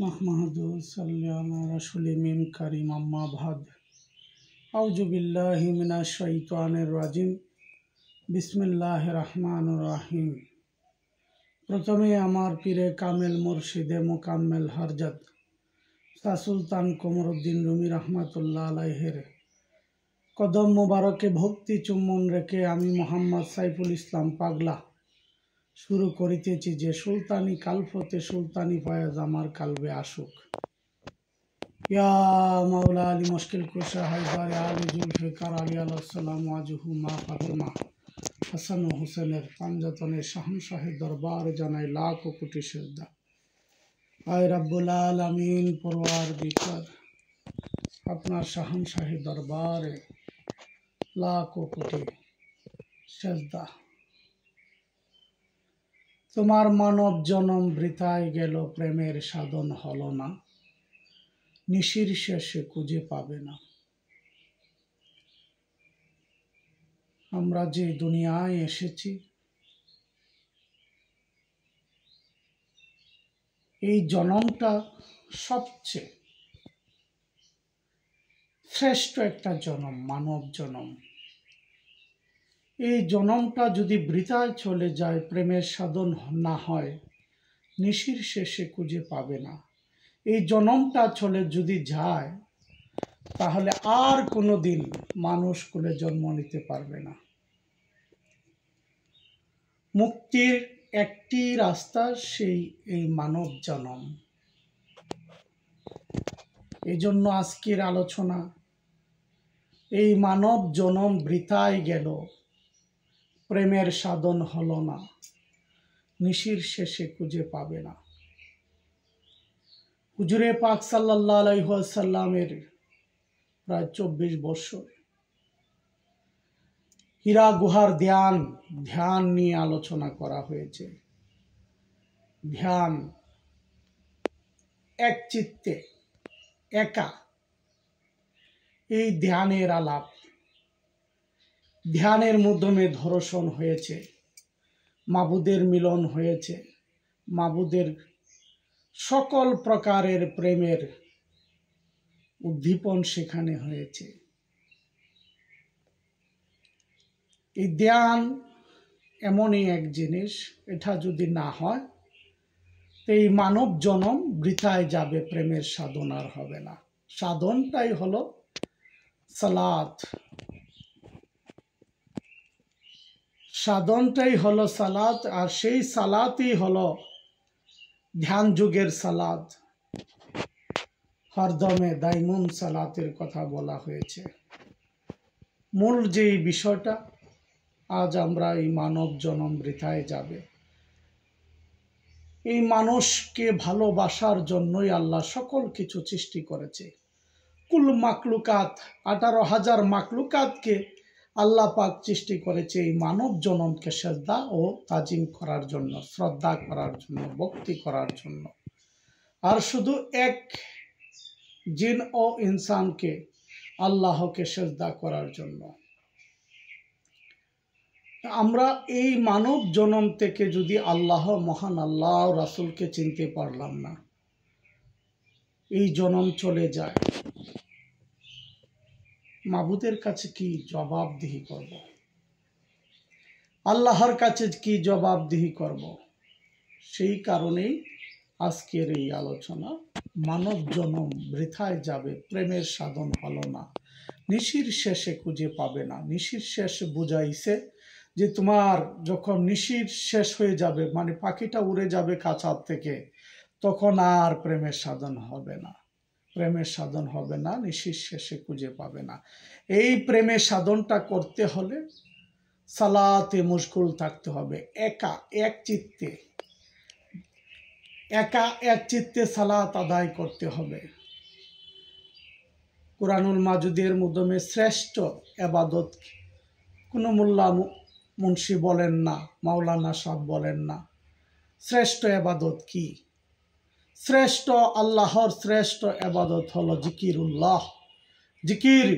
মাহমাদু সাল্লাল্লাহু আলা রাসূলি মিন কারীম আম্মা বাদ আউযু বিল্লাহি মিনাশ শাইতানির রাজিম বিসমিল্লাহির রহমানির রহিম। প্রথমে আমার পীরে কামেল মুর্শিদে মুকাম্মেল হরজত শাহ সুলতান কমরউদ্দিন রুমি রহমাতুল্লাহ আলাইহির কদম মোবারকে ভক্তি চুম্বন রেখে আমি মোহাম্মদ সাইফুল ইসলাম পাগলা শুরু করিতেছি যে সুলতানি কালফতে সুলতানি ফয়েজ আমার কালবে আসুক। ইয়া মাওলা আলী মুশকিল কুশা হায়দার আলী জুলফিকার আলী আলাইহিসসালাম ওয়াজহু মা ফাতেমা হাসান ও হুসেনের পাঞ্জাতনের শাহনশাহের দরবার জানাই লাখ কোটি শ্রদ্ধা। আয় রাব্বুল আলামিন পরওয়ারদিগার, আপনার শাহনশাহের দরবারে লাখ কোটি শ্রদ্ধা। তোমার মানব জনম বৃথায় গেল, প্রেমের সাধন হলো না, নিশির শেষে খুঁজে পাবে না। আমরা যে দুনিয়ায় এসেছি, এই জনমটা সবচেয়ে শ্রেষ্ঠ একটা জনম, মানব জনম। এই জনমটা যদি বৃথায় চলে যায়, প্রেমের সাধন না হয়, নিশির শেষে খুঁজে পাবে না। এই জনমটা চলে যদি যায়, তাহলে আর কোনোদিন মানুষ কুলে জন্ম নিতে পারবে না। মুক্তির একটি রাস্তা, সেই এই মানব জনম। এই জন্য আজকের আলোচনা, এই মানব জনম বৃথায় গেল, প্রেমের সাধন হলো না, নিশির শেষে খুঁজে পাবে না। হুজুরে পাক সাল্লাল্লাহু আলাইহি ওয়াসাল্লামের প্রায় 24 বছর হীরা গুহার ধ্যান নিয়ে আলোচনা করা হয়েছে। ধ্যান, এক চিত্তে, একা, এই ধ্যানের আলাপ। ধ্যানের মাধ্যমে দর্শন হয়েছে, মাবুদের মিলন হয়েছে, মাবুদের সকল প্রকারের প্রেমের উদ্দীপন সেখানে হয়েছে। এই ধ্যান এমনই এক জিনিস, এটা যদি না হয়, এই মানব জনম বৃথায় যাবে, প্রেমের সাধন আর হবে না। সাধনটাই হলো সালাত, সাধনটাই হলো সালাত। আর সেই সালাতই হলো ধ্যান যুগের সালাত। হরদমে দাইমুন সালাতের কথা বলা হয়েছে। মূল যেই বিষয়টা, আজ আমরা এই মানব জনম বৃথায় যাবে, এই মানুষকে ভালোবাসার জন্যই আল্লাহ সকল কিছু সৃষ্টি করেছে। কুল মাকলুকাত, 18,000 মাকলুকাতকে আল্লাহ পাক সৃষ্টি করেছে এই মানব জনমকে সেজদা ও তাজিম করার জন্য, শ্রদ্ধা করার জন্য, ভক্তি করার জন্য। আর শুধু এক জিন ও ইনসানকে, আল্লাহকে সেজদা করার জন্য। আমরা এই মানব জনম থেকে যদি আল্লাহ, মহান আল্লাহ রাসূলকে চিনতে পারলাম না, এই জনম চলে যায়, মাবুদের কাছে কি জবাবদিহি করব? আল্লাহর কাছে কি জবাবদিহি করব? সেই কারণেই আজকের এই আলোচনা। মানব জনম বৃথায় যাবে, প্রেমের সাধন হলো না, নিশির শেষে খুঁজে পাবে না। নিশির শেষ বুঝাইছে যে তোমার যখন নিশির শেষ হয়ে যাবে, মানে পাখিটা উড়ে যাবে খাঁচার থেকে, তখন আর প্রেমের সাধন হবে না। প্রেমের সাধন হবে না, নিশির শেষে খুঁজে পাবে না। এই প্রেমের সাধনটা করতে হলে সালাতে মুশগুল থাকতে হবে, একা এক চিত্তে, একা এক চিত্তে সালাত আদায় করতে হবে। কুরআনুল মাজিদের মাধ্যমে শ্রেষ্ঠ ইবাদত কোনো মোল্লা মুন্সি বলেন না, মাওলানা সাহেব বলেন না, শ্রেষ্ঠ ইবাদত কি? শ্রেষ্ঠ, আল্লাহর শ্রেষ্ঠ ইবাদত হলো জিকিরুল্লাহ। জিকির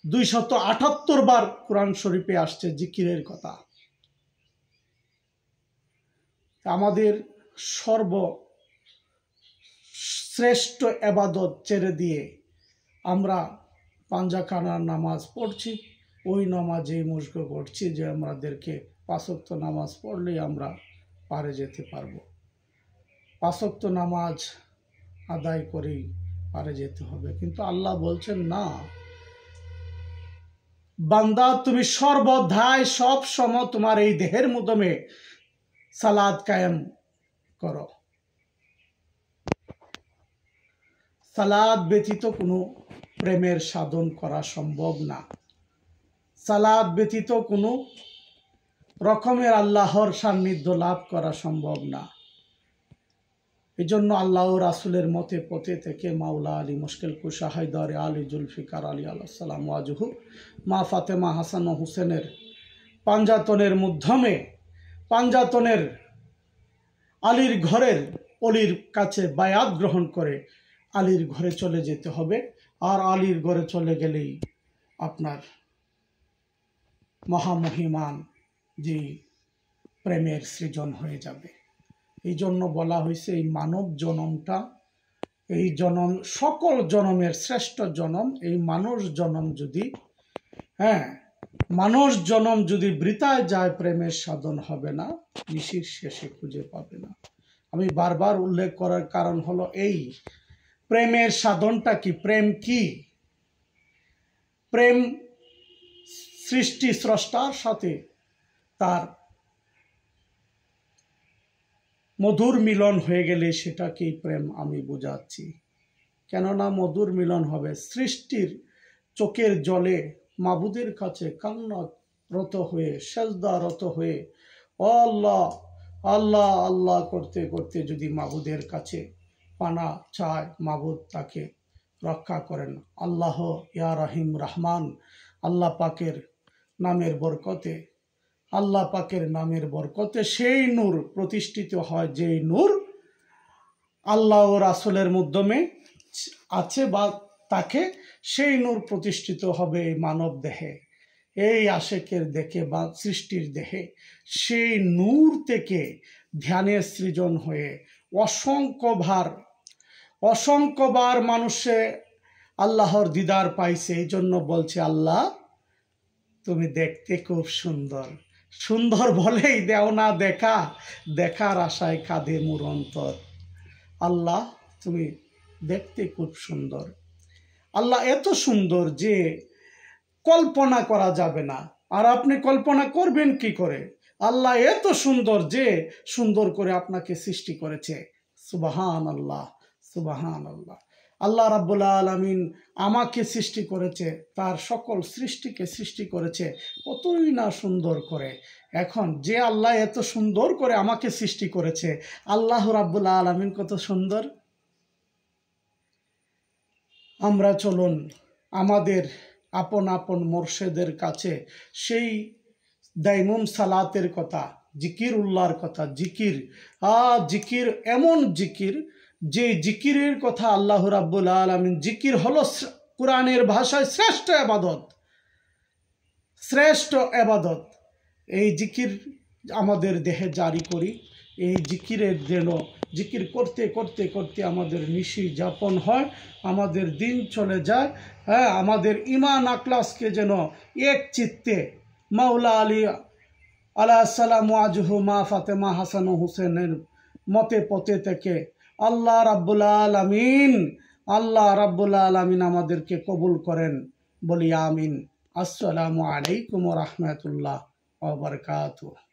278 বার কোরআন শরীফে আসছে জিকিরের কথা। আমাদের শ্রেষ্ঠ এবাদত ছেড়ে দিয়ে আমরা পাঞ্জাখানার নামাজ পড়ছি, ওই নামাজেই মশগ করছি যে আমাদেরকে 5 ওয়াক্ত নামাজ পড়লেই আমরা পারে যেতে পারবো। 5 ওয়াক্ত নামাজ আদায় করেই পারে যেতে হবে। কিন্তু আল্লাহ বলছেন না, বান্দা তুমি সর্বদাই সব সময় তোমার এই দেহের মাধ্যমে সালাত কায়েম করো। সালাত ব্যতীত কোনো প্রেমের সাধন করা সম্ভব না। সালাত ব্যতীত কোনো রকমের আল্লাহর সান্নিধ্য লাভ করা সম্ভব না। এই জন্য আল্লাহ রাসুলের মতে পথে থেকে মাওলা আলী মুশকিল কুশা হায়দার আলী জুলফিকার আলী আলাইহিস সালাম ওয়াজহু মা ফাতেমা হাসান ও হুসেনের পাঞ্জাতনের মাধ্যমে পাঞ্জাতনের আলীর ঘরের অলির কাছে বায়াত গ্রহণ করে আলীর ঘরে চলে যেতে হবে। আর আলীর ঘরে চলে গেলেই আপনার মহামহিমান যে প্রেমের সৃজন হয়ে যাবে। এই জন্য বলা হয়েছে এই মানব জনমটা, এই জনম সকল জনমের শ্রেষ্ঠ জনম। এই মানুষ জনম যদি মানুষ জনম যদি বৃথায় যায়, প্রেমের সাধন হবে না, নিশির শেষে খুঁজে পাবে না। আমি বারবার উল্লেখ করার কারণ হলো এই, প্রেমের সাধনটা কি? প্রেম কি? প্রেম সৃষ্টি স্রষ্টার সাথে তার মধুর মিলন হয়ে গেলে সেটাকেই প্রেম আমি বোঝাচ্ছি। কেননা মধুর মিলন হবে সৃষ্টির চোখের জলে মাবুদের কাছে কান্নারত হয়ে, সেজদারত হয়ে আল্লাহ আল্লাহ আল্লাহ করতে করতে যদি মাবুদের কাছে পানা চায়, মাবুদ তাকে রক্ষা করেন। আল্লাহ ইয়া রহিম রহমান, আল্লাহ পাকের নামের বরকতে, আল্লাহ পাকের নামের বরকতে সেই নূর প্রতিষ্ঠিত হয়, যেই নূর আল্লাহ ও রাসূলের মাধ্যমে আছে বা তাকে, সেই নূর প্রতিষ্ঠিত হবে এই মানব দেহে, এই আশেকের দেখে বা সৃষ্টির দেহে। সেই নূর থেকে ধ্যানের সৃজন হয়ে অসংখ্যবার মানুষে আল্লাহর দিদার পাইছে। এই জন্য বলছে আল্লাহ তুমি দেখতে খুব সুন্দর। সুন্দর বলেই দেও না দেখা, দেখার আশায় কাঁদে মোর অন্তর। আল্লাহ তুমি দেখতে খুব সুন্দর। আল্লাহ এত সুন্দর যে কল্পনা করা যাবে না। আর আপনি কল্পনা করবেন কি করে? আল্লাহ এত সুন্দর যে সুন্দর করে আপনাকে সৃষ্টি করেছে। সুবহানাল্লাহ, সুবহানাল্লাহ। আল্লাহ রাব্বুল আলামিন আমাকে সৃষ্টি করেছে, তার সকল সৃষ্টিকে সৃষ্টি করেছে কতই না সুন্দর করে। এখন যে আল্লাহ এত সুন্দর করে আমাকে সৃষ্টি করেছে, আল্লাহ রাব্বুল আলামিন কত সুন্দর। আমরা চলুন আমাদের আপন আপন মুর্শিদের কাছে সেই দাইমুম সালাতের কথা, জিকির উল্লাহর কথা, জিকির এমন জিকির, যে জিকিরের কথা আল্লাহ রাব্বুল আলামিন, জিকির হলো কোরআনের ভাষায় শ্রেষ্ঠ এবাদত। এই জিকির আমাদের দেহে জারি করি। এই জিকিরের যেন জিকির করতে করতে করতে আমাদের নিশি যাপন হয়, আমাদের দিন চলে যায়। আমাদের ইমান আখলাসকে যেন এক চিত্তে মাওলা আলী আলাইহিস সালাম ওয়াজহু মা ফাতেমা হাসান ও হুসেনের মতে পথে থেকে আল্লাহ রাব্বুল আলামিন আমাদেরকে কবুল করেন। বলি আমিন। আসসালামু আলাইকুম ওয়া রাহমাতুল্লাহ ওয়া বারাকাতুহু।